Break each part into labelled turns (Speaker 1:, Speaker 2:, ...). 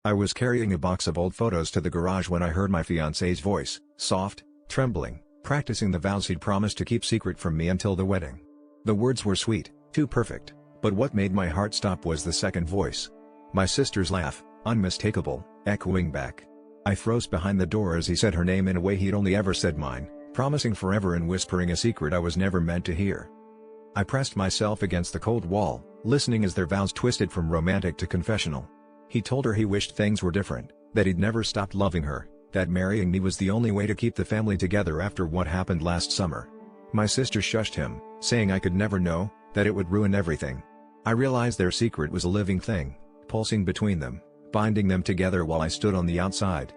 Speaker 1: I was carrying a box of old photos to the garage when I heard my fiancé's voice, soft, trembling, practicing the vows he'd promised to keep secret from me until the wedding. The words were sweet, too perfect, but what made my heart stop was the second voice. My sister's laugh, unmistakable, echoing back. I froze behind the door as he said her name in a way he'd only ever said mine, promising forever and whispering a secret I was never meant to hear. I pressed myself against the cold wall, listening as their vows twisted from romantic to confessional. He told her he wished things were different, that he'd never stopped loving her, that marrying me was the only way to keep the family together after what happened last summer. My sister shushed him, saying I could never know, that it would ruin everything. I realized their secret was a living thing, pulsing between them, binding them together while I stood on the outside.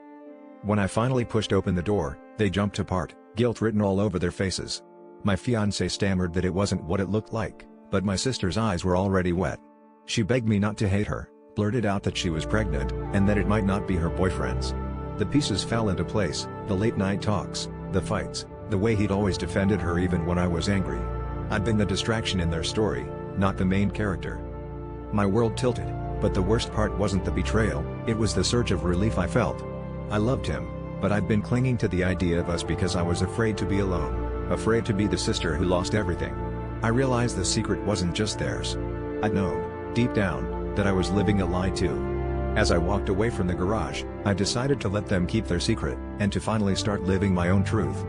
Speaker 1: When I finally pushed open the door, they jumped apart, guilt written all over their faces. My fiancé stammered that it wasn't what it looked like, but my sister's eyes were already wet. She begged me not to hate her, blurted out that she was pregnant, and that it might not be her boyfriend's. The pieces fell into place, the late night talks, the fights, the way he'd always defended her even when I was angry. I'd been the distraction in their story, not the main character. My world tilted, but the worst part wasn't the betrayal, it was the surge of relief I felt. I loved him, but I'd been clinging to the idea of us because I was afraid to be alone, afraid to be the sister who lost everything. I realized the secret wasn't just theirs. I'd known, deep down, that I was living a lie too. As I walked away from the garage, I decided to let them keep their secret, and to finally start living my own truth.